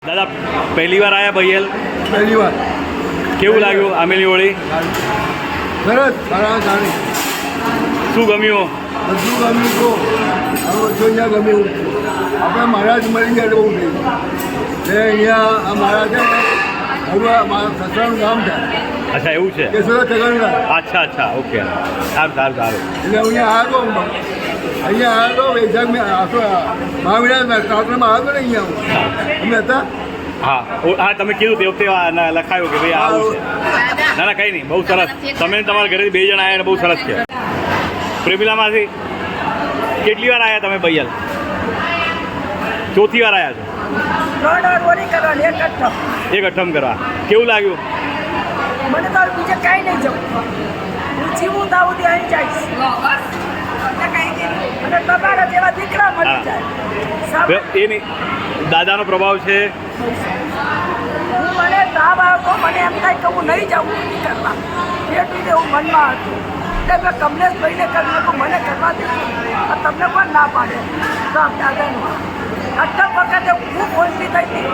દાદા પહેલી વાર આવ્યા ભૈયલ? પહેલી વાર. કેવું લાગ્યું આમેલી હોળી? સરસ, સારી. શું ગમ્યું? બધું ગમ્યું તો હવે બધું અહીંયા ગમ્યું. આપણે મહારાજ મળી ગયા બહુ થઈ એ અહીંયા આ મહારાજ છે ને હવે મારા સસરાનું નામ છે. અચ્છા એવું છે. કેશોરા ઠગાણું. અચ્છા ઓકે. સારું એટલે અહીંયા આવ્યો વૈશાખ મેં મહાવીરા શાસ્ત્રમાં આવ્યો ને અહીંયા અમે હતા. હા તમે કીધું તે વખતે લખાયું કે ભાઈ આવું છે. ના કંઈ નહીં, બહુ સરસ. તમે તમારા ઘરેથી 2 જણ આવ્યા બહુ સરસ છે. પ્રેમિલામાંથી કેટલી વાર આવ્યા તમે ભૈયલ? ચોથી વાર આવ્યા છો? એક અઠમ કરવા. કેવું લાગ્યું? મને તો બીજે કાંઈ નહીં જવું. હું જીવું તાવું ત્યાં જઈશ. અને તમારા જેવા દીકરા મળી જાય. એ નહીં, દાદાનો પ્રભાવ છે. હું મને તાવ આવતો મને એમ થાય કે હું નહીં જાઉં કરવા. એટલું એવું મનમાં હતું એટલે મેં કમલેશભાઈને કહ્યું મને કરવા દે. તમને પણ ના પાડે તો દાદાનું અઠમ વખતે ખૂબ ઓછી થઈ હતી.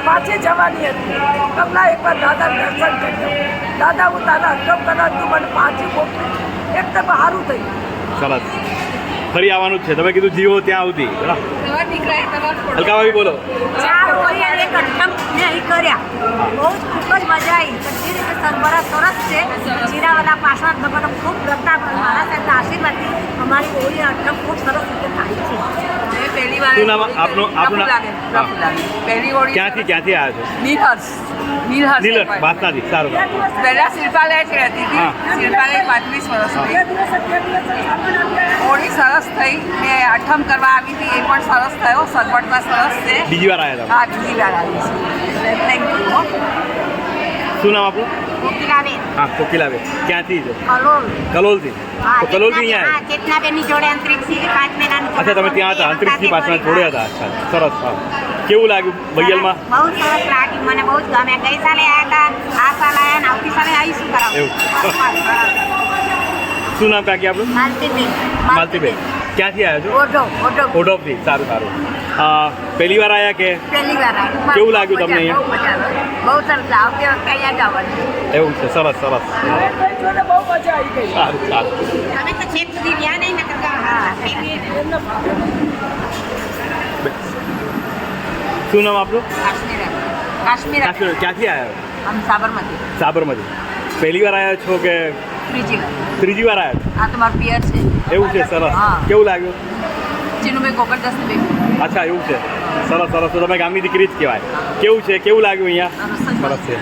પાછી જવાની હતી. કમલા એકવાર દાદા દર્શન કરી દાદા હું તારા અઠમ કરવા તું મને પાછી મોકલી. એકદમ સારું થયું. સરસ. ફરી આવવાનું જ છે. તમે કીધું જીવો ત્યાં આવતી. હલકાભાઈ બોલો. 4 હોળી અને એક અઠમ મેં અહીં કર્યા. બહુ જ ખૂબ જ મજા આવી. બધી રીતે સરભરા સરસ છે. જીરાવાલા પાછળ ભગવાનનો ખૂબ પ્રતાપ મારા સાથે આશીર્વાદથી અમારી હોળી અઠમ ખૂબ સરસ રીતે થાય છે. શું નામ આપનું? પહેલી હોળી ક્યાંથી આવ્યા છો? નીલહર્ષ વાસનાથી. સારું. પહેલા શિલ્પાલય છે હતી. શિલ્પાલય 35 વર્ષ થઈ. હોળી સરસ થઈ ને અઠમ કરવા આવી હતી એ પણ સરસ થયો. સગવડમાં સરસ છે. બીજી વાર આવ્યા તમે? હા, બીજી વાર આવી છે. Thank you. શું નામ આપણું? કોકિલાબેન. હા, કોકિલાબેન. ક્યાંથી છો? કલોલ. કલોલથી. તો કલોલથી અહીંયા આવ્યા? ચેતનાબેનની જોડે અંતરિક્ષથી 5 મહિનાની. અચ્છા તમે ત્યાં હતા, અંતરિક્ષની પાછળ જોડે હતા. અચ્છા સરસ. હા કેવું લાગ્યું ભૈયલમાં? બહુ સરસ લાગ્યું. મને બહુ જ ગમે. ગઈ સાલે આવ્યા હતા, આ સાલ આવ્યા ને આવતી સાલે આવીશું કરાવું. શું નામ કાકી આપણું? માલતીબેન. ક્યાંથી આવ્યા છો? ઓઢવથી. સારું. પહેલી વાર આવ્યા કે? પહેલી વાર આવી. કેવું લાગ્યું તમને અહીંયા? બહુ સરસ. આવતી વખતે અહીંયા જ આવવાનું. એવું છે. સરસ. બહુ મજા આવી ગઈ. સારું. તમે તો છેક સુધી ગયા નહીં ને કરતા. શું નામ આપણું? કાશ્મીર. ક્યાંથી આવ્યા? આમ સાબરમતી. સાબરમતી. પહેલી વાર આવ્યા છો કે ત્રીજી વાર આવ્યા? આ તો મારું પિયર છે. એવું છે. સરસ. કેવું લાગ્યું? ચીનુભાઈ કોકરદાસની બેન. અચ્છા એવું છે. સરસ. તો તમે ગામની દીકરી જ કહેવાય. કેવું લાગ્યું અહીંયા? સરસ છે.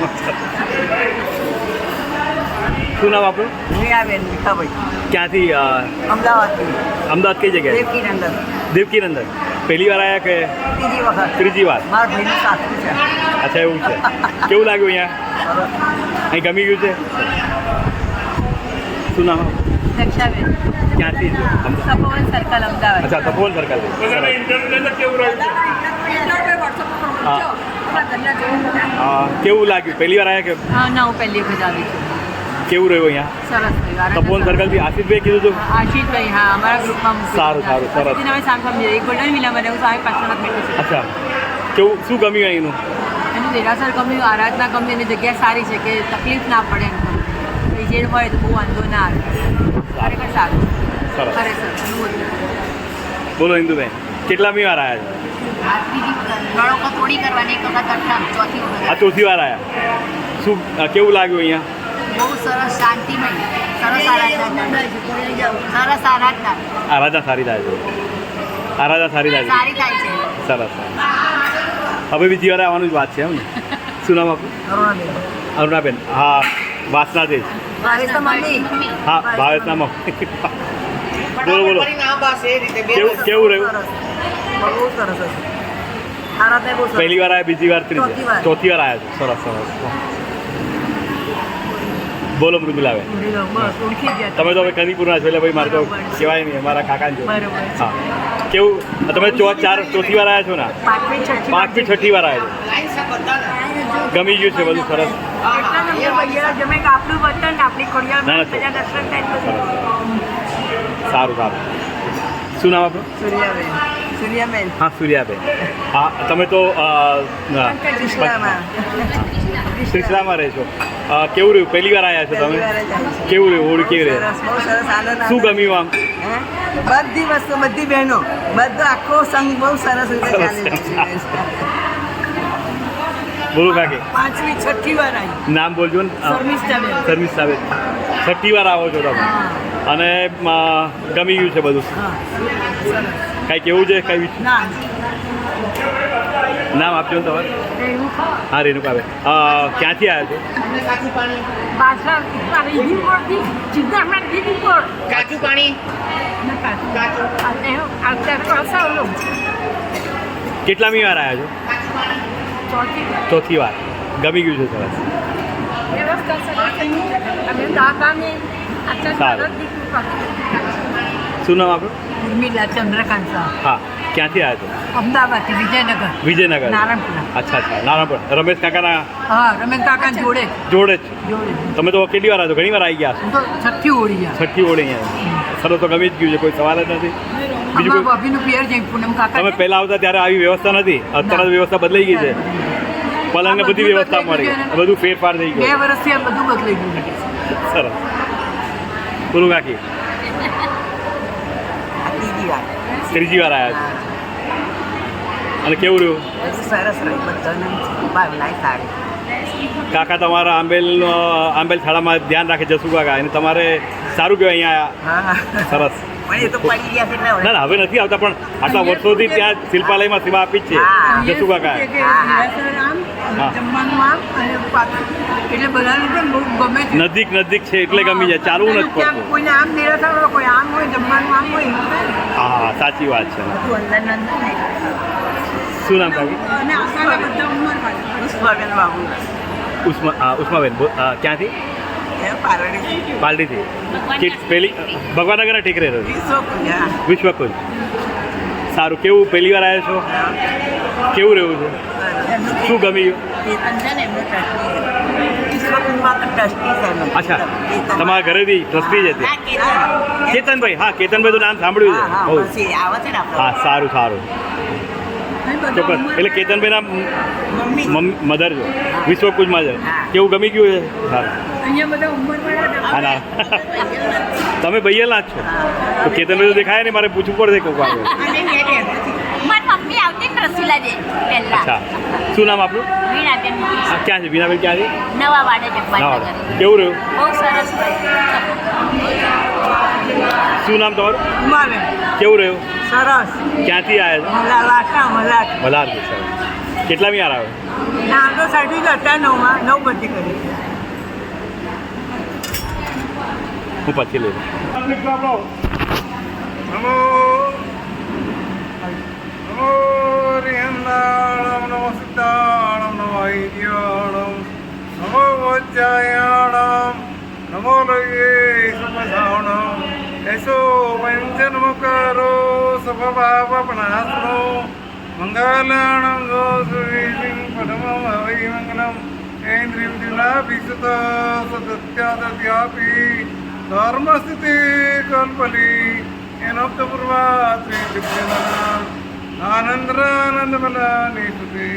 શું નામ આપણું? મીરાબેન મીઠાભાઈ. ક્યાંથી? અમદાવાદ કઈ જગ્યાએ? દેવકીનંદન. પહેલી વાર આવ્યા કે ત્રીજી વાર? મારા ભાઈનું સાસુ છે. અચ્છા એવું છે. કેવું લાગ્યું અહીંયા? અહીં ગમી ગયું છે? શું નામ? દક્ષાબેન. ક્યાંથી છો? તપોવન સર્કલ અમદાવાદ. અચ્છા તપોવન સર્કલ. કેવું લાગ્યું? પહેલી વાર આવ્યા કે? હા ના, હું પહેલી વખત આવી છું. કેવું રહ્યું અહીંયા? સરસ રહ્યું. તપોવન સર્કલથી આશિષભાઈ કીધું હતું? આશીષભાઈ, હા, અમારા ગ્રુપમાં સારું. સરસ. અમે સાંભળવા એક ગોલ્ડન વિલામાં રહું છું. આ પાછળ બેઠું છે. અચ્છા શું ગમ્યું અહીંનું? એનું દેરાસર ગમ્યું, આરાધના ગમ્યું. એની જગ્યા સારી છે કે તકલીફ ના પડે એમ. જે હોય તો બહુ વાંધો ના આવે. ખરેખર સારું. સરસ. ખરેખર. બોલો ઇન્દુબેન, કેટલામી વાર આવ્યા છો? થોડી કરવાની એક વખત ચોથી વખત. આ ચોથી વાર આવ્યા. શું કેવું લાગ્યું અહીંયા? બહુ સરસ, શાંતિમય. સરસ આરાધના. આરાધના સારી થાય છે. સારી થાય છે. સરસ. હવે બીજી વાર આવવાનું જ વાત છે એમ ને? શું નામ આપણું? અરુણાબેન. હા વાસનાથી. હા ભાવેશના મમ્મી. બોલો. કેવું રહ્યું? બહુ સરસ હતું. પહેલી વાર આવ્યા, બીજી વાર, ત્રીજી વાર, ચોથી વાર આવ્યા છો. સરસ. બોલો મૃદુલાબેન. તમે તો હવે કનીપુરના છો એટલે ભાઈ મારે તો કહેવાય નહીં, અમારા કાકા છો. હા કેવું તમે ચોથી વાર આવ્યા છો ને? 5મી 6ઠી વાર આવ્યા છો. ગમી ગયું છે બધું? સરસ. સારું. શું નામ આપણું? સૂર્યાબેન. સૂર્યાબેન હા સૂર્યાબેન. હા તમે તો શ્રીસલામાં રહે છો. કેવું રહ્યું, પહેલી વાર આવ્યા છો તમે? કેવું રહ્યું, હોળી કેવી રહી? બહુ સરસ આનંદ શું ગમ્યું આમ? બધી વસ્તુ બધી બહેનો બધો આખો સંઘ બહુ સરસ રીતે ચાલી રહ્યો છે. બોલો કાકી, 5મી 6ઠ્ઠી વાર આવી. નામ બોલજો ને. શર્મિષ્ઠાબેન. શર્મિષ્ઠાબેન, 6ઠ્ઠી વાર આવો છો તમે અને ગમી ગયું છે બધું? કાંઈ કેવું છે? કઈ ના નામ આપજો ને તમારે. હા રેણુકાબેન, ક્યાંથી આવ્યા છો? કાચું પાણી કેટલામી વાર આવ્યા છો? ચોથી વાર. ગમી ગયું છે સરસ. સારું. શું નામ આપણું? ઉર્મિલા ચંદ્રકાંત શાહ. હા, ક્યાંથી આવ્યા છો? અમદાવાદથી વિજયનગર. વિજયનગર. નારણપુરા. અચ્છા, નારણપુરા. રમેશ કાકાના હા, રમેશ કાકા જોડે જોડે જ. જોડે તમે તો કેટલી વાર આવ્યા છો? ઘણી વાર આવી ગયા છો. હું તો 6ઠ્ઠી હોળી આ 6ઠ્ઠી હોળી અહીંયા. સરસ, તો ગમી જ ગયું છે, કોઈ સવાલ જ નથી. બીજું કોઈ ભાભીનું પિયર જઈ પૂનમ કાકા તમે પહેલા આવતા ત્યારે આવી વ્યવસ્થા નથી, અત્યારે વ્યવસ્થા બદલાઈ ગઈ છે. પલંગને બધી વ્યવસ્થા મળી, બધું ફેરફાર થઈ 2 ગયો. વર્ષથી આ બધું બદલાઈ ગયું. સરસ. બોલું કાકી, ત્રીજી વાર આવ્યા છો અને કેવું રહ્યું? સરસ રહ્યું બધાને ભાવના સારી. કાકા તમારા આંબેલ શાળામાં ધ્યાન રાખે જસુ કાકા, અને તમારે સારું કહેવાય અહીંયા હા સરસ. પણ એ તો પડી ગયા છે એટલે ના ના, હવે નથી આવતા, પણ આટલા વર્ષોથી ત્યાં શિલ્પાલયમાં સેવા આપી જ છે જસુ કાકા. જમવાનું આમ અને પાછું એટલે બધાને છે ને બહુ ગમે છે. નજીક છે એટલે ગમી જાય, ચાલવું નથી ક્યાંક પડતું. કોઈને આમ નિરાશા હોય, કોઈ આમ હોય, જમવાનું આમ હોય એવું થાય ને. હા, સાચી વાત છે. બધું અંદર અંદર શું નામ કાકી? અને આપણા બધા ઉંમરવાળા. પુષ્પાબેન બાબુ ઉષ્માબેન, ક્યાંથી? પારડી પાલડીથી. પેલી ભગવાનનગરના ટેકરે રહ્યો. વિશ્વ પૂજા વિશ્વકુંજ. સારું. કેવું, પહેલી વાર આવ્યા છો? કેવું રહ્યું છે? શું ગમ્યું? અચ્છા, તમારા ઘરેથી ટ્રસ્ટી જ હતી? કેતનભાઈ. હા, કેતનભાઈ તો નામ સાંભળ્યું છે બહુ. હા, સારું. ચોક્કસ. એટલે કેતનભાઈના મધર છો, વિશ્વકુંજમાં છે. કેવું ગમી ગયું છે? સારું. અહીંયા બધા ઉંમરવાળા હા ના, તમે ભૈયાના જ છો તો કેતનભાઈ તો દેખાય ને, મારે પૂછવું પડશે કોક વાર. મારી મમ્મી આવતી ને રસીલા દે પહેલા. અચ્છા, શું નામ આપણું? વીણાબેન હા, ક્યાં છે બીનાબેન? ક્યાંથી? નવા વાડે ના, જગવાનગર. કેવું રહ્યું? બહુ સરસ. શું નામ તમારું? ઉમાબેન. કેવું રહ્યું? સરસ. ક્યાંથી આવ્યા મલાટ. છો? મલારથી. સર કેટલામી વાર આવ્યો? ના તો સાઠી જ હતા 9 બધી કરી. હું પછી લઈ નમો નમો રિહંદાણમ નમો સિદ્ધાણમ નમો ઐદ્યાણમ નમો વજ્જાયાણમ નમો લયે સમધાણમ એસો વંજનમ કરો સભભાવપણાસનો મંગલાણમ જો સુરીલિંગ પદમમ હવૈ મંગલમ ऐन्द्रियं दिलाभिसुत सदत्यादत्यापि धर्मस्थिति कल्पली एनोक्तपूर्वात्रिदिव्यमना आनन्द्रानन्दमलानि सुते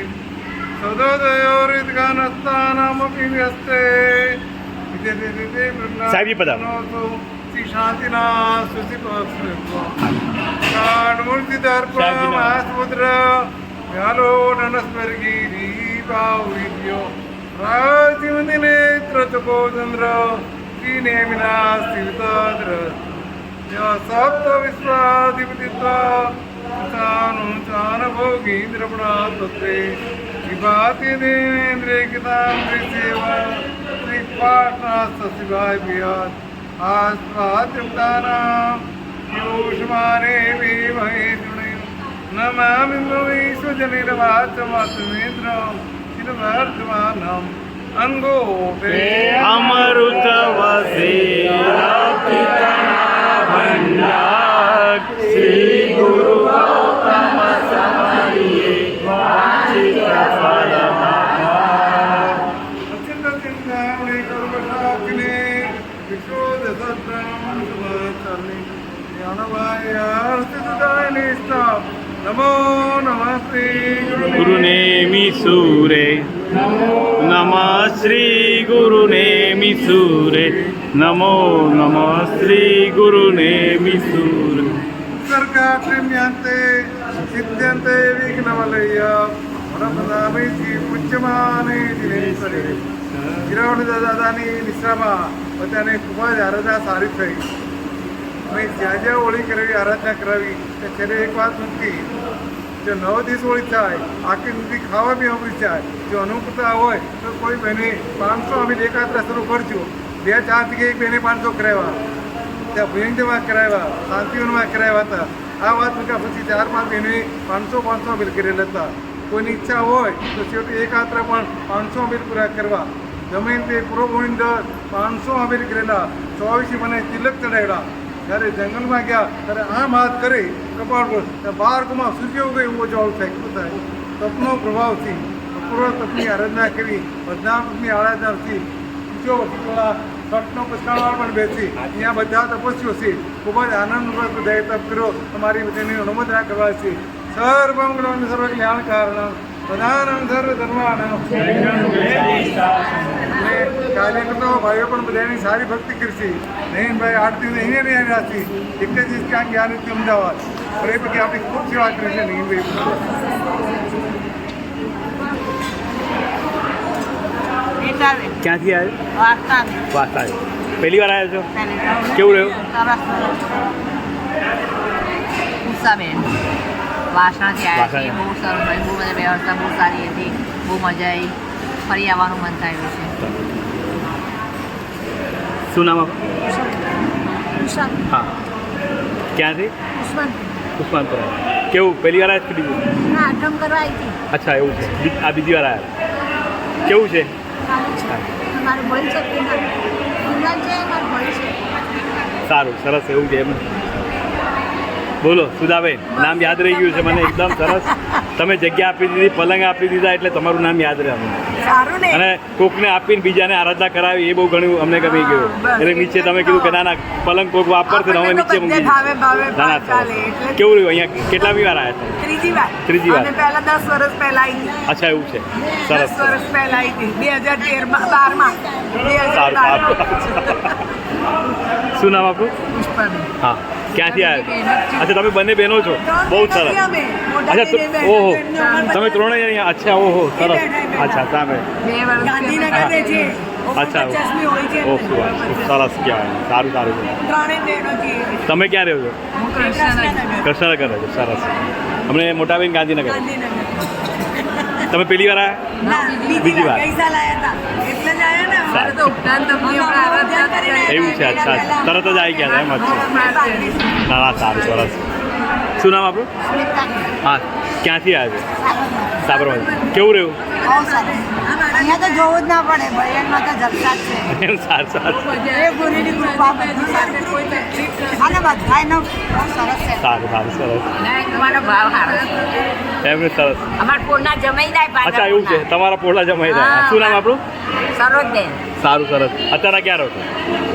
सदोदयोरिद्गानस्तानामपि व्यस्ते विद्यते સાહેબજી પધારો. श्री शांतिनाथ सुसिपक्षमूर्तिदर्पणमास्मुद्र व्यालो ननस्वर्गीरी पाविद्यो राजीवनेत्र चकोचंद्र श्रीनेमिना स्थितद्र सप्त विश्वाधिपतित्व चान भोगींद्र पुणात्ते विभाति देवेंद्र कितांद्र सेवा श्री पाटना सशिवाय बिहार आस्वाद्युक्तानां योषमाने विमहे नमामि विश्वजनिर्वाचमात्मेन्द्र वर्धमानम अंगोपे અમૃત ભંડાર શ્રી ગુરુ ગૌતમ સમયે વાંચિત ફલહાર. अत्यंत चिंतामणि कर्मशाकिने विशोध सत्रम सुभचरणी ज्ञानवाय स्थितदायिनी નમો નમઃ શ્રી ગુરુને મિસુરે નમઃ શ્રી ગુરુને મિસુરે નમો નમઃ શ્રી ગુરુને મિસુરે ઉત્સર્ગાત્રિમ્યન્તે સિદ્ધ્યન્તે વિઘ્નવલય પરમનામૈથી પૂજ્યમાને દિનેશ્વરે ગિરાવડ દાદાની નિશ્રામાં બધાને ખૂબ જ આરાધના સારી થઈ. અમે જ્યાં જ્યાં હોળી કરાવી આરાધના કરાવી તે છેલ્લે એક વાત મૂકી, જો 9 દિવસ હોળી થાય આખી સુધી ખાવા બી અમૃત જાય. જો અનુકૂળતા હોય તો કોઈ બહેને 500 અમે એકાત્રા શરૂ કરજો. 2-4 જગ્યાએ એક બહેને 500 કરાવ્યા, ત્યાં ભુયંગમાં કરાવ્યા, શાંતિવનમાં કરાવ્યા હતા. આ વાત મૂક્યા પછી 4-5 બહેને 500 બિલ કરેલા હતા. કોઈની ઈચ્છા હોય તો છેવટે એકાત્રા પણ 500 બિલ પૂરા કરવા. જમીન તે પૂરો ગોવિંદ 500 અમીર કરેલા. 24 મને તિલક ચડાવેલા. જ્યારે જંગલમાં ગયા ત્યારે આમ હાથ કરી કપાળ પર 12 સૂર્ય ઉગે એવો જવાબ થાય. તપનો પ્રભાવથી પૂર્વ તપની આરાધના કરી, બદનામની આરાધનાથી બીજો વખતવાળા છઠનો પછાડવાળ પણ બેસી અહીંયા બધા તપસ્વીઓ છે. ખૂબ જ આનંદપૂર્વક બધાએ તપ કર્યો. અમારી બધાની અનુમોદના કરવા છે. સર્વમંગલમ સર્વ કલ્યાણ કારણમ પ્રધાનમ સર્વ ધર્માણમ. કાર્ય કરતા ભાઈઓ પણ બધાની સારી ભક્તિ કરશે. નહીં ભાઈ 8 દિવસ અહીંયા નહીં રાખી, એક જ દિવસ ક્યાં ગયા નથી અમદાવાદ. પણ એ પછી આપણી ખૂબ સેવા કરી છે નહીં ભાઈ. ક્યાંથી આવ્યો? વાસા. પહેલી વાર આવ્યો છો? કેવું રહ્યું? વાસણથી આવ્યા છીએ. વાસણ. બહુ સરસ ભાઈ, બહુ મને વ્યવસ્થા બહુ સારી હતી, બહુ મજા આવી, ફરી આવવાનું મન થયું છે. શું નામ આપણું? હા. ક્યાંથી? ઉસ્માનપુર. કેવું પહેલી વાર આવ્યા કે બીજી? આઠમ કરવા આવી હતી. અચ્છા એવું છે. આ બીજી વાર આવ્યા. કેવું છે? મારું ભય છે છે મારું ભય છે. સારું, સરસ. એવું છે એમ. બોલો સુધાબેન, નામ યાદ રહી ગયું છે મને એકદમ સરસ. તમે જગ્યા આપી દીધી, પલંગ આપી દીધા એટલે તમારું નામ યાદ રહે અમને. સારું ને. અને કોકને આપીને બીજાને આરાધના કરાવી એ બહુ ઘણું અમને ગમી ગયું. એટલે નીચે તમે કીધું કે ના ના પલંગ કોક વાપરશે ને અમે નીચે મૂકી ભાવે ભાવે ના ના ચાલે સરસ. એટલે કેવું રહ્યું અહીંયા? કેટલામી વાર આવ્યા હતા? ત્રીજી વાર. ત્રીજી વાર. અને પહેલા 10 વર્ષ પહેલા આવી હતી. અચ્છા એવું છે. 10 સરસ. વર્ષ પહેલા આવી હતી 2013 સારું 12 શું નામ આપણું? હા. ક્યાંથી આવ્યા? અચ્છા તમે બંને બહેનો છો, બહુ સરસ. અચ્છા ઓહો તમે ત્રણેય અહીંયા. અચ્છા ઓહો સરસ. અચ્છા સામે. ગાંધીનગર રહે છે. અચ્છા 50મી હોય છે. ઓહ શું વાત. સારસ કહેવાય. સારું સારું છે. ત્રણેય બહેનો છીએ. તમે ક્યાં રહ્યો છો? કૃષ્ણનગર રહો છો. સરસ. અમને મોટાબેન ગાંધીનગર. તમે પહેલી વાર આવ્યા? ના, બીજી વાર. ગઈ સાલ આવ્યા હતા એટલે જ આવ્યા ને. અમારે તો ઉપરાંત તમને હમણાં આરાધના કરીને એવું છે. અચ્છા તરત જ આવી ગયા હતા એમ. અચ્છા ના ના સારું સરસ. શું નામ આપણું? હા. ક્યાંથી આવ્યા છો? સાબરમતી. કેવું રહ્યું? બહુ સરસ. અહીંયા તો જોવું જ ના પડે, ભયનમાં તો જલસા જ છે. એમ સારું સારું એ ગુરુની કૃપા બધી સારી. અને બધાયનો બહુ સરસ છે. સારું સારું સરસ. તમારો ભાવ સારો. એમને સરસ. અમારા પૂરના જમાઈ જાય. અચ્છા એવું છે. તમારા પોળા જમાઈ રહ્યા. શું નામ આપણું? સરોજબેન, સારું સરસ. અત્યારે ક્યાં રહો છો?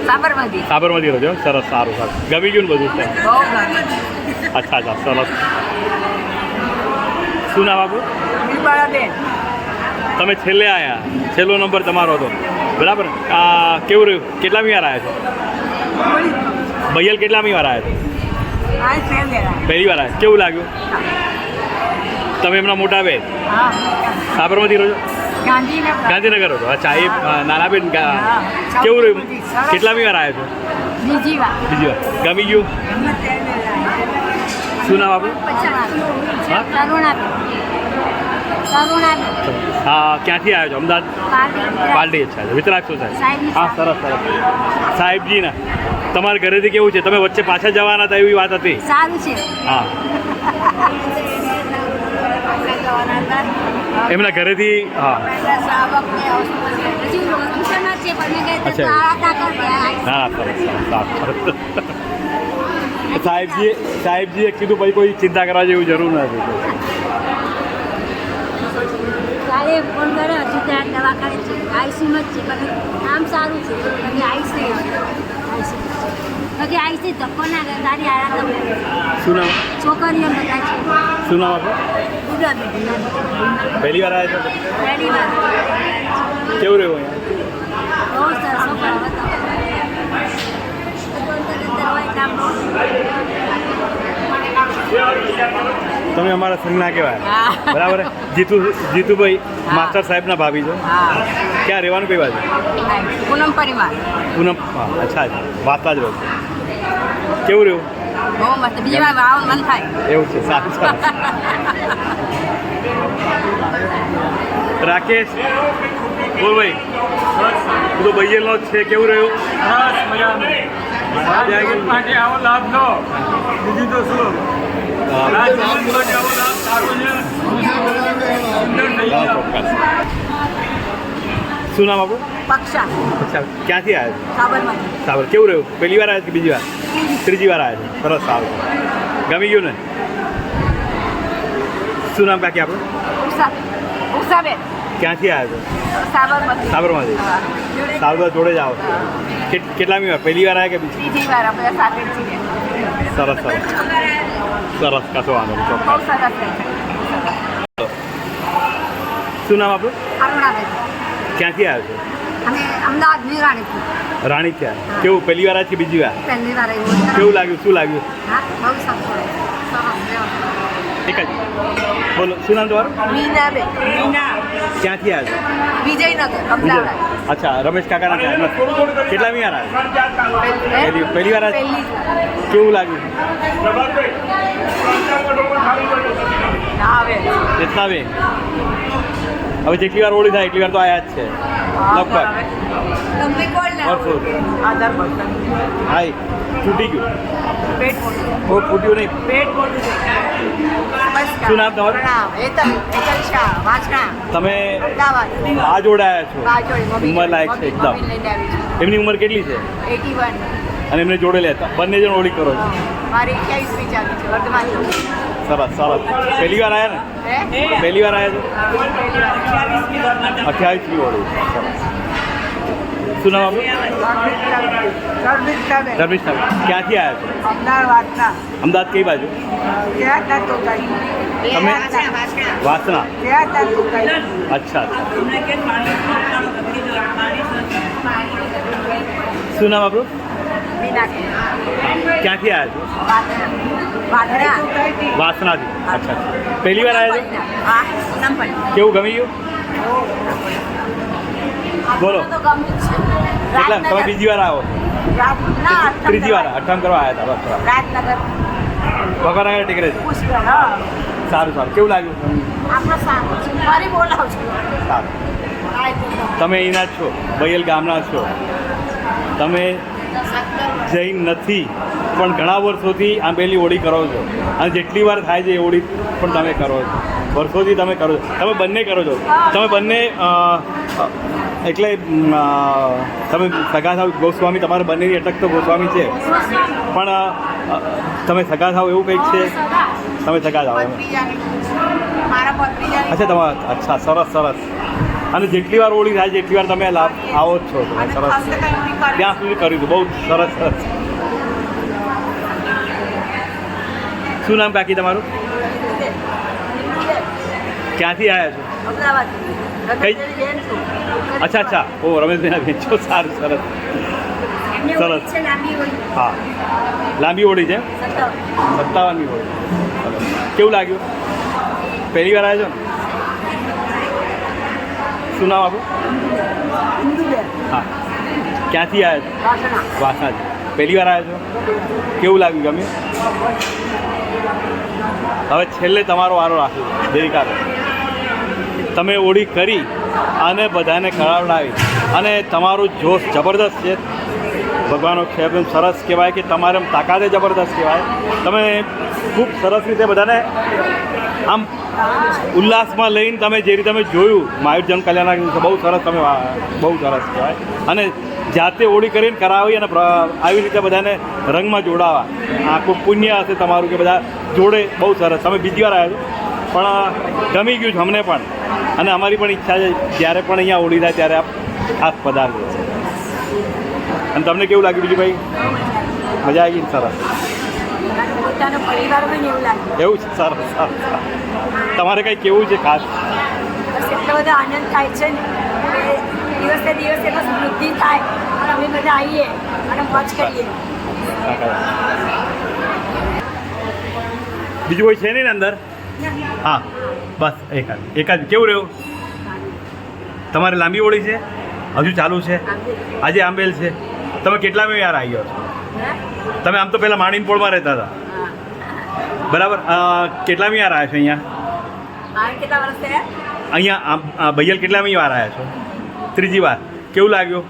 સાબરમતી. સાબરમતી રહો છો? સરસ સારું સારું. ગમી ગયું ને બધું છે? બહુ ગમે. અચ્છા અચ્છા સરસ. શું નામ આપણું? બીરબાળાબેન. તમે છેલ્લે આવ્યા, છેલ્લો નંબર તમારો હતો બરાબર. કેવું રહ્યું? કેટલામી વાર આવ્યા છો? ભૈયલ કેટલામી વાર આવ્યા છો? આ છે જરા. પહેલી વાર આવ્યા. કેવું લાગ્યું? તમે એમના મોટા બેન હા. સાબરમતી રહો છો? ગાંધીનગર. ગાંધીનગર રહો છો? અચ્છા એ નાના બેન કેવું રહ્યું? કેટલામી વાર આવ્યા છો? બીજી વાર. બીજી વાર. ગમી ગયું? શું નામ આપણું? હા હા. ક્યાંથી આવ્યો છો? અમદાવાદ પાલડી. અચ્છા વિતરાગશો સાહેબ. હા સરસ સરસ. સાહેબજીના તમારા ઘરેથી કેવું છે? તમે વચ્ચે પાછા જવાના હતા એવી વાત હતી. સારું છે. હા એમના ઘરેથી. હા હા સરસ સરસ સરસ. સાહેબજીએ કીધું ભાઈ કોઈ ચિંતા કરવા જેવું જરૂર નથી. કાલે ફોન કર્યો હજુ ત્યાં દવાખાને છે, આઈસીયુમાં જ છે, પણ નામ સારું છે, આઈસી તો કે આઈસી ધક્કો ના કરે તારી આરા તમને શું નામ છોકરીઓ બધા છે શું નામ આપણું ગુજરાતી પહેલી વાર આવ્યા છો પહેલી વાર કેવું રહ્યું અહીંયા બહુ સરસ છોકરા તમે અમારા સંઘના કહેવાય બરાબર જીતુભાઈ માસ્ટર સાહેબના ભાભી છો ક્યાં રહેવાનું કઈ બાજુ પૂનમ પરિવાર પૂનમ હા અચ્છા વાંચતા જ રહો કેવું રહ્યું બહુ મસ્ત બીજી વાર આવવાનું મન થાય એવું છે સારું સારું રાકેશ બોલ ભાઈ તું તો બૈયલનો જ છે કેવું રહ્યું માટે આવો લાભ લો બીજું તો શું રાજભવન માટે આવો લાભ સારો છે શું નામ આપણું પક્ષા અચ્છા ક્યાંથી આવ્યા સાબરમતી છો સાબર કેવું રહ્યું પહેલી વાર આવ્યા કે બીજી વાર ત્રીજી વાર આવ્યા છો સરસ સારું ગમી ગયું ને શું નામ કાકી આપણું ઉષાબેન ક્યાંથી આવ્યા છો સાબરમતી સાબરમતી સાબર જોડે જ આવો કેટલામી વાર પહેલી વાર આવ્યા કે બીજી બીજી વાર આપણે સાથે જ છીએ સરસ સરસ સરસ કશો વાંધો નહીં બહુ સરસ છે શું નામ આપણું અરુણાબેન ક્યાંથી આવ્યો અમે અમદાવાદની રાણીથી છો રાણી ત્યાં કેવું પહેલી વાર આવ્યા કે બીજી વાર પહેલી વાર આવ્યું કેવું લાગ્યું શું લાગ્યું હા બહુ સરસ એક જ બોલો શું નામ તમારું મીનાબેન ક્યાંથી આવ્યો છો વિજયનગર અમદાવાદ અચ્છા રમેશ કાકાના ત્યાં કેટલામી વાર આવ્યા પહેલી વાર આવ્યા પહેલી કેવું લાગ્યું ના આવે ચેતનાબેન હવે જેટલી વાર ઓળી થાય એટલી વાર તો આયા જ છે લગભગ તમને કોણ વર્ષો આધાર બર્તન હાય તૂટી ગયું પેટ મોટું ઓ ફૂટ્યું નહીં પેટ મોટું છે શું નામ તમારું પ્રણામ એતલ શાહ વાંચના તમે અમદાવાદ આ જોડાયા છો બાજોડી ઉંમર લાયક છે એકદમ લઈને આવી છું એમની ઉંમર કેટલી છે 81 અને એમને જોડે લેતા બંને જણ ઓળી કરો છો મારી 21મી ચાલુ છે વર્તમાન સરસ સરસ પહેલી વાર આવ્યા ને પહેલી વાર આવ્યા છો 28મી ઓળી સરસ શું નામ આપણું ધર્મિષ્ઠ ક્યાંથી આવ્યા છો અમદાવાદના અમદાવાદ કઈ બાજુ ક્યાં હતા તો તમે વાસણા ક્યાં હતા તો અચ્છા શું નામ આપણું ક્યાંથી આવ્યા છો વાસણાથી અચ્છા પહેલી વાર આવ્યા છો કેવું ગમી ગયું બોલો કેટલા તમે બીજી વાર આવો ત્રીજી વાર અઠામ કરવા આવ્યા હતા બસ ભગવાનગર ટીકરે છે સારું સારું કેવું લાગ્યું સારું તમે અહીંના જ છો બૈયલ ગામના છો તમે જૈન નથી પણ ઘણા વર્ષોથી આંબેલી હોળી કરો છો અને જેટલી વાર થાય છે એ હોળી પણ તમે કરો છો વર્ષોથી તમે કરો છો તમે બંને કરો છો તમે બંને એટલે તમે સગા થાવ ગોસ્વામી તમારા બંનેની અટક તો ગોસ્વામી છે પણ તમે સગા થાવ એવું કંઈક છે તમે સગા થાવ અચ્છા તમારા અચ્છા સરસ સરસ અને જેટલી વાર હોળી થાય જેટલી વાર તમે લાભ આવો જ છો તમે સરસ ત્યાં સુધી કર્યું હતું બહુ સરસ સરસ શું નામ કાકી તમારું ક્યાંથી આવ્યા છો કઈ અચ્છા અચ્છા ઓ રમેશભાઈના બેન છો સારું સરસ સરસ હા લાંબી હોળી છે 57મી હોળી કેવું લાગ્યું પહેલી વાર આવ્યા છો ને શું નામ આપણું હા ક્યાંથી આવ્યા છો વાસણાથી પહેલી વાર આવ્યા છો કેવું લાગ્યું ગમે હવે છેલ્લે તમારો વારો રાખ્યો દેવિકાનો તમે હોળી કરી અને બધાને ખવડાવી અને તમારું જોશ જબરદસ્ત છે ભગવાનનો ખેબ એમ સરસ કહેવાય કે તમારે તાકાતે જબરદસ્ત કહેવાય તમે ખૂબ સરસ રીતે બધાને આમ ઉલ્લાસમાં લઈને તમે જે રીતે તમે જોયું મહાવીર જન કલ્યાણના દિવસે બહુ સરસ તમે બહુ સરસ કહેવાય અને જાતે હોળી કરીને કરાવી અને આવી રીતે બધાને રંગમાં જોડાવા આ ખૂબ પુણ્ય હશે તમારું કે બધા જોડે બહુ સરસ તમે બીજી વાર આવ્યા છો પણ ગમી ગયું છે અમને પણ અને અમારી પણ ઈચ્છા છે જ્યારે પણ અહીંયા હોળી થાય ત્યારે આપ ખાસ પધારજો અને તમને કેવું લાગ્યું બીજું ભાઈ મજા આવી ગઈ ને? સરસ. મારો પોતાનો પરિવાર હોય ને એવું લાગ્યું. એવું છે? સરસ સરસ. તમારે કંઈ કેવું છે ખાસ? બસ એટલો બધો આનંદ થાય છે ને કે દિવસે દિવસે બસ વૃદ્ધિ થાય અને અમે બધા આવીએ અને મોજ કરીએ. બીજું કોઈ છે નહીં ને અંદર? હા બસ એક જ. કેવું રહ્યું? તમારે લાંબી હોળી છે? હજુ ચાલુ છે? આજે આંબેલ છે. તમે કેટલામી વાર આવી છો? તમે આમ તો પહેલાં માણીનપોળમાં રહેતા હતા, બરાબર? કેટલામી વાર આવ્યા છો અહીંયા? કેટલા વર્ષ થયા? અહીંયા ભૈયલ કેટલામી વાર આવ્યા છો? ત્રીજી વાર. કેવું લાગ્યું?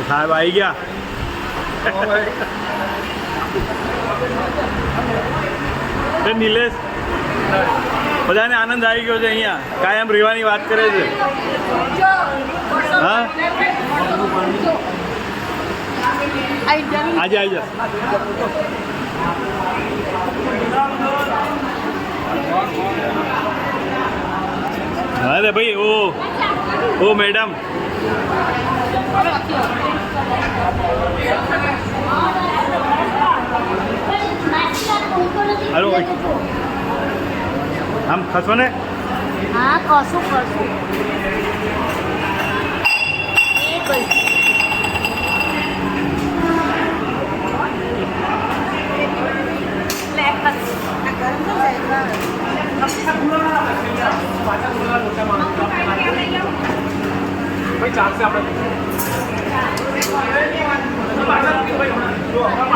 સાહેબ આવી ગયા. નિલેશ, બધાને આનંદ આવી ગયો છે અહીંયા. કાયમ રહેવાની વાત કરે છે. હા આજે આવી જા. અરે ભાઈ, ઓ મેડમ, હલો, આમ ખસો ને? હા કશું કરશું.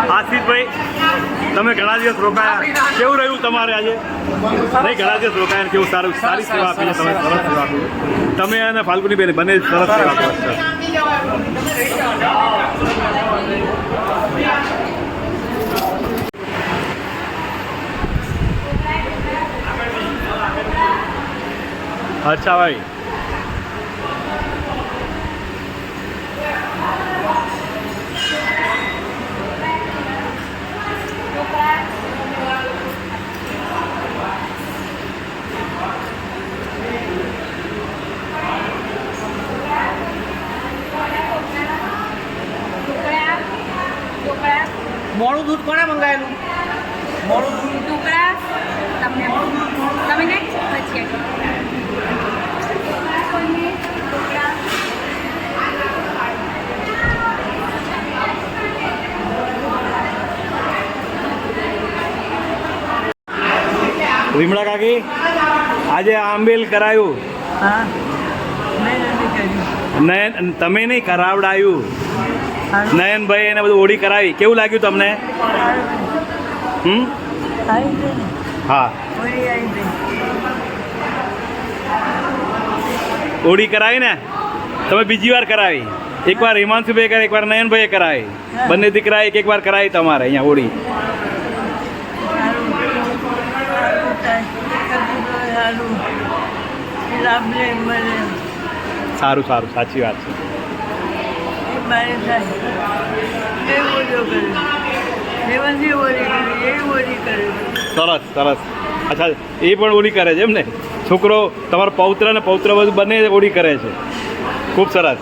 આશીષભાઈ, તમે ઘણા દિવસ રોકાયા, કેવું રહ્યું તમારે આજે? નહીં, ઘણા દિવસ રોકાયા, કેવું સારું, સારી સેવા આપી છે તમે, સરસ સેવા આપી. તમે અને ફાલ્ગુનીબેન બંને સરસ સેવા આપો છો. હર્ષાભાઈ, મોડું દૂધ કોણે મંગાવેલું? મોડું દૂધ ટુકડા તમને તમે નહીં પછી વિમળા કાકી, આજે આંબેલ કરાયું? હા, મેં નથી કર્યું. નયન, તમે નહીં કરાવડાયું? નયનભાઈ એને બધું ઓળી કરાવી. કેવું લાગ્યું તમને? હા, ઓળી કરાવી ને? તમે બીજી વાર કરાવી? એકવાર હિમાંશુભાઈ કરે, એકવાર નયનભાઈએ કરાવી. બંને દીકરા એક વાર કરાવી તમારે અહીંયા ઓળી. સારું સારું, સાચી વાત છે. સરસ સરસ. અચ્છા, એ પણ ઓળી કરે છે એમ ને? છોકરો તમારો પૌત્ર ને પૌત્ર બધું બંને ઓળી કરે છે. ખૂબ સરસ.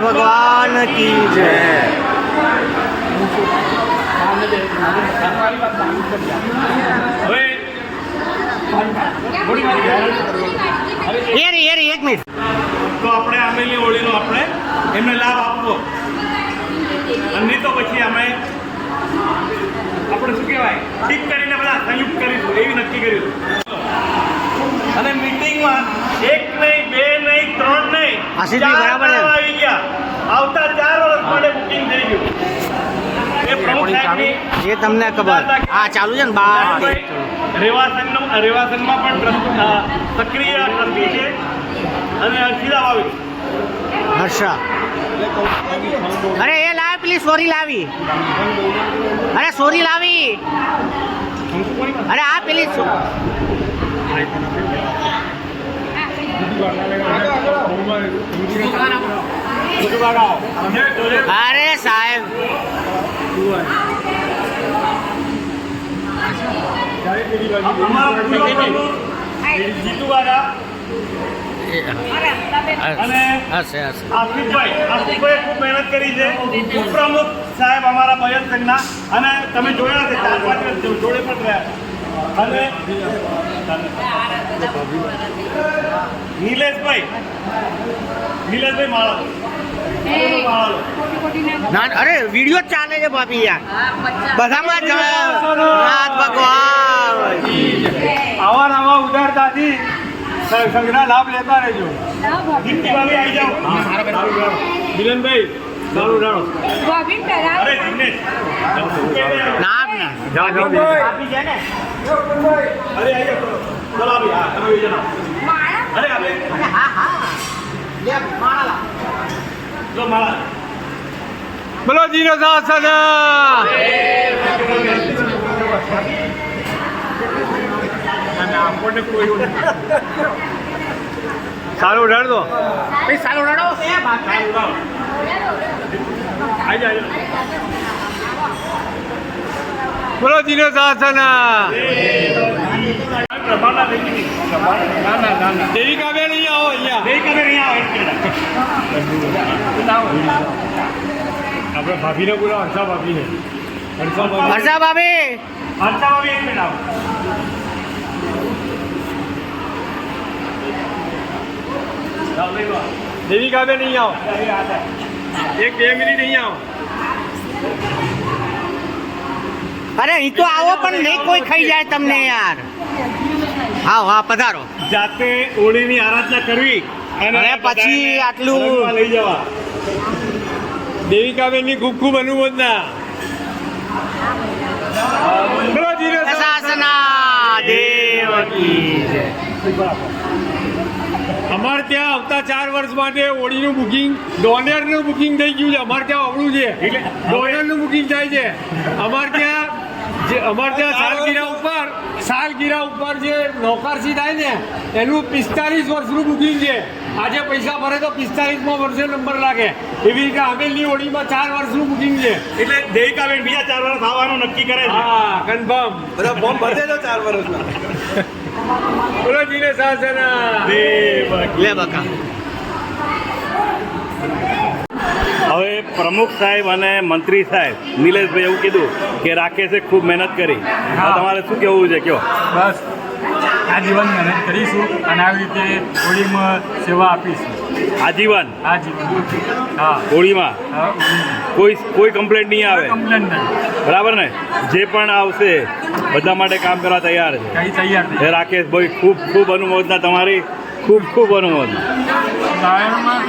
ભગવાન કી જય. હવે એક મિનિટ. તો આપણે આંબેલની હોળીનો આપણે એમને લાભ આપવો, અને નહીં તો પછી અમે આપણે શું કહેવાય ઠીક કરીને બધા સંયુક્ત કરીશું એવી નક્કી કર્યું. અને મીટિંગમાં 1 નહીં, 2 નહીં, 3 નહીં, આશીષભાઈ બરાબર છે. આવી ગયા. આવતા 4 વર્ષ માટે બુકિંગ થઈ ગયું. એ પ્રમુખ સાહેબની એ તમને ખબર. આ ચાલુ છે ને બાર. રેવાસનમાં પણ સક્રિય ટ્રસ્ટી છે અને હર્ષિદા ભાવી. હર્ષા, અરે એ લાવ, પેલી સોરી લાવી. અરે સોરી લાવી. અરે આ પેલી અરે સાહેબ જીતુવાળા અને હશે હશે આશિફભાઈએ ખૂબ મહેનત કરી છે. ઉપપ્રમુખ સાહેબ અમારા ભજન સંઘના, અને તમે જોયા છે 4-5 જોડે પણ રહ્યા. અને નિલેશભાઈ માળા. ના અરે વિડીયો ચાલે છે ભાભી યાર બધામાં જ નાથ ભગવાન આવા નવા ઉદારતાથી સંઘના લાભ લેતા રહેજો. દીપ્તિભાભી આવી જાઓ. મિલનભાઈ સારું રાણો. અરે દિનેશ નાથ ને આપી છે ને. અરે આવી જાઓ. ચલો આપી. હા તમે આવી જાઓ. અરે આપે. જો માળા. બોલો જીનો શાસન. સારું રડ દો. બોલો જીનો શાસન. દેવિકા બેન અહીંયા આવો અહીંયા. આપણે ભાભીને બોલાવો. હર્ષા ભાભીને. હર્ષા ભાભી હર્ષાભાભી એક મિનિટ આવો. દેવિકા બેન અહીંયા આવો. 1-2 મિનિટ અહીંયા આવો. અરે અહીં તો આવો પણ નહીં કોઈ ખાઈ જાય તમને યાર. આવો હા પધારો. જાતે હોળીની આરાધના કરવી અને પછી આટલું રંગમાં લઈ જવા. દેવિકા બેનની ખૂબ ખૂબ અનુમોદના. બોલો જીનો શાસના દેવ કી જય. અમારે ત્યાં આવતા 4 વર્ષ માટે હોળીનું બુકિંગ ડોનેરનું બુકિંગ થઈ ગયું છે. અમારે ત્યાં અવળું છે. ડોનેરનું બુકિંગ થાય છે. અમારે ત્યાં સાલગીરા ઉપર જે નોકરસી થાય ને એનું 45 વર્ષનું બુકિંગ છે. આજે પૈસા ભરે તો 45મા વર્ષે નંબર લાગે. એવી રીતે આમેલની હોળીમાં 4 વર્ષનું બુકિંગ છે. એટલે દેવિકાબેન બીજા 4 વર્ષ આવવાનું નક્કી કરે છે. હા કન્ફર્મ. બધા ફોર્મ ભરી દેજો 4 વર્ષના. બોલો જીને શાસન. લે બકા હવે પ્રમુખ સાહેબ અને મંત્રી સાહેબ નિલેશભાઈ એવું કીધું કે રાકેશે ખૂબ મહેનત કરી. તમારે શું કહેવું છે? કયો. બસ આજીવન મહેનત કરીશું અને આવી રીતે હોળીમાં સેવા આપીશું. આજીવન હા હોળીમાં હા, કોઈ કમ્પ્લેન્ટ નહીં આવે. કમ્પ્લેન નહીં. બરાબર ને? જે પણ આવશે બધા માટે કામ કરવા તૈયાર છે. કઈ તૈયાર એ નહીં. રાકેશભાઈ ખૂબ ખૂબ અનુમોદના તમારી. ખૂબ ખૂબ અનુમોદના. ગાયનમાં